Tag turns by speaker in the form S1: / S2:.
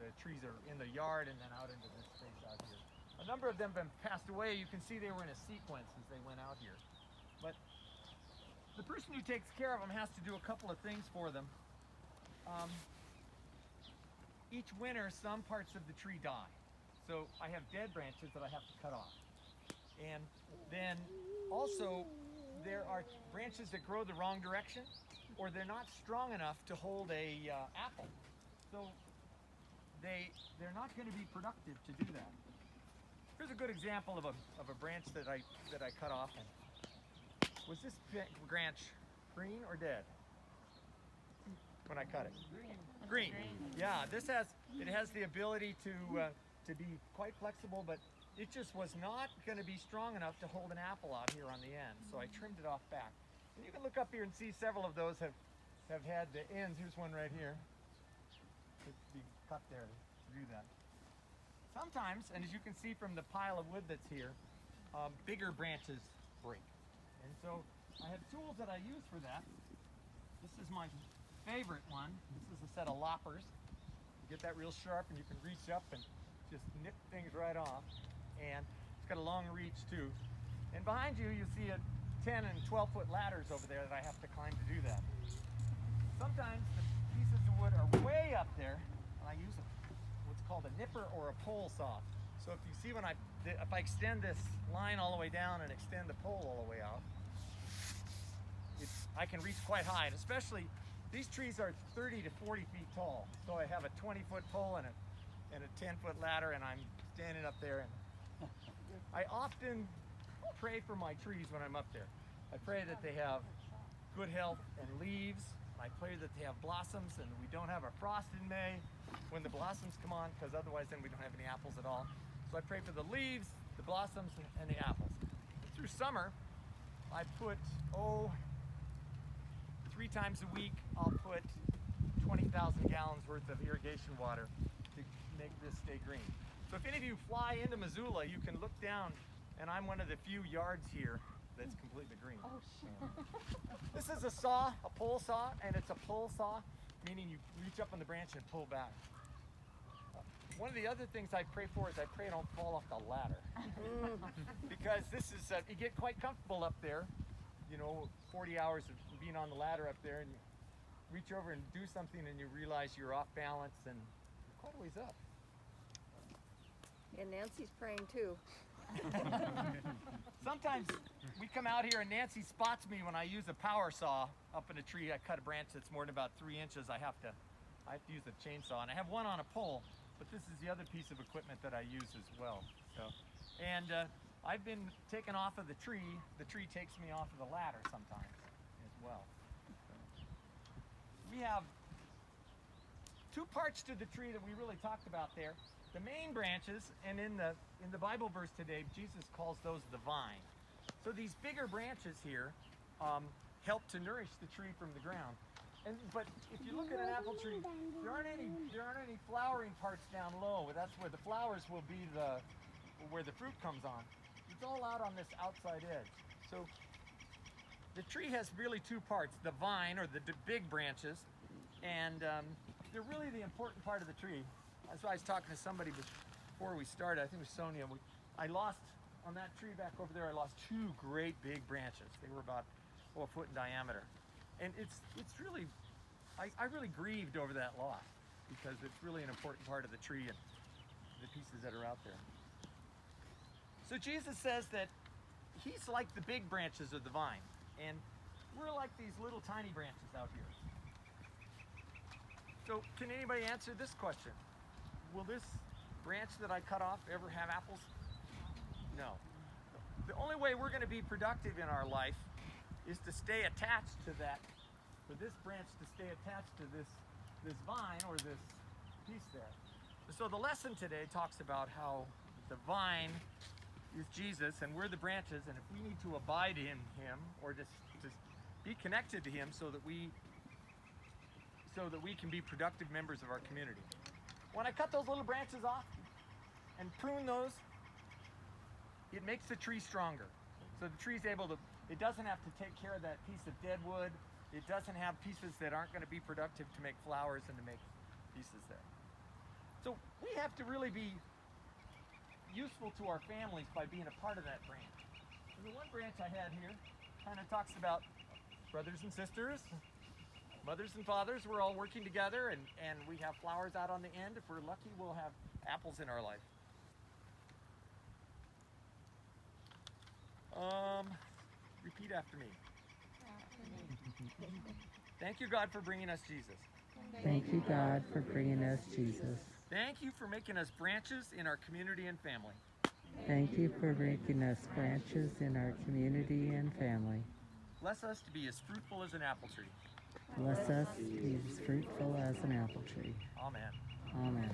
S1: the trees are in the yard and then out into this space out here. A number of them have passed away. You can see they were in a sequence as they went out here. But the person who takes care of them has to do a couple of things for them. Each winter, some parts of the tree die. So I have dead branches that I have to cut off. And then also there are branches that grow the wrong direction, or they're not strong enough to hold a apple. So they're not going to be productive to do that. Here's a good example of a branch that I cut off. And was this branch green or dead when I cut it? Green. Yeah, it has the ability to be quite flexible, but it just was not going to be strong enough to hold an apple out here on the end. So I trimmed it off back. And you can look up here and see several of those have had the ends. Here's one right here. It's be cut there to do that. Sometimes, and as you can see from the pile of wood that's here, bigger branches break. And so I have tools that I use for that. This is my favorite one. This is a set of loppers. You get that real sharp and you can reach up and just nip things right off. And it's got a long reach too. And behind you, you see a 10 and 12 foot ladders over there that I have to climb to do that. Sometimes the pieces of wood are way up there and I use what's called a nipper or a pole saw. So if you see if I extend this line all the way down and extend the pole all the way out, I can reach quite high. And especially these trees are 30 to 40 feet tall. So I have a 20-foot pole and a 10-foot ladder, and I'm standing up there. And I often pray for my trees when I'm up there. I pray that they have good health and leaves. I pray that they have blossoms and we don't have a frost in May when the blossoms come on, because otherwise then we don't have any apples at all. So I pray for the leaves, the blossoms, and the apples. And through summer, I put, 3 times a week, I'll put 20,000 gallons worth of irrigation water to make this stay green. So if any of you fly into Missoula, you can look down, and I'm one of the few yards here that's completely green.
S2: Oh, shit.
S1: This is a saw, a pole saw, and it's a pull saw, meaning you reach up on the branch and pull back. One of the other things I pray for is I pray I don't fall off the ladder. Because this is, you get quite comfortable up there, 40 hours of being on the ladder up there, and you reach over and do something and you realize you're off balance and you're quite a ways up.
S2: And Nancy's praying too.
S1: Sometimes we come out here and Nancy spots me when I use a power saw up in a tree. I cut a branch that's more than about 3 inches. I have to use a chainsaw, and I have one on a pole, but this is the other piece of equipment that I use as well. So, and I've been taken off of the tree. The tree takes me off of the ladder sometimes as well. So, we have 2 parts to the tree that we really talked about there. The main branches, and in the Bible verse today, Jesus calls those the vine. So these bigger branches here help to nourish the tree from the ground. But if you look at an apple tree, there aren't any flowering parts down low. That's where the flowers will be where the fruit comes on. It's all out on this outside edge. So the tree has really 2 parts: the vine, or the big branches, and they're really the important part of the tree. That's why I was talking to somebody before we started. I think it was Sonia. I lost, on that tree back over there, I lost 2 great big branches. They were about a foot in diameter. And it's really, I really grieved over that loss, because it's really an important part of the tree and the pieces that are out there. So Jesus says that he's like the big branches of the vine, and we're like these little tiny branches out here. So can anybody answer this question? Will this branch that I cut off ever have apples? No. The only way we're going to be productive in our life is to stay attached to that, for this branch to stay attached to this vine or this piece there. So the lesson today talks about how the vine is Jesus and we're the branches, and if we need to abide in him or just be connected to him so that we can be productive members of our community. When I cut those little branches off and prune those, it makes the tree stronger. So the tree's able to, it doesn't have to take care of that piece of dead wood. It doesn't have pieces that aren't going to be productive to make flowers and to make pieces there. So we have to really be useful to our families by being a part of that branch. And the one branch I had here kind of talks about brothers and sisters, mothers and fathers. We're all working together, and we have flowers out on the end. If we're lucky, we'll have apples in our life. Repeat after me. Thank you, God, for bringing us Jesus.
S3: Thank you, God, for bringing us Jesus.
S1: Thank you for making us branches in our community and family.
S3: Thank you for making us branches in our community and family.
S1: Bless us to be as fruitful as an apple tree.
S3: Bless us to be as fruitful as an apple tree.
S1: Amen.
S3: Amen.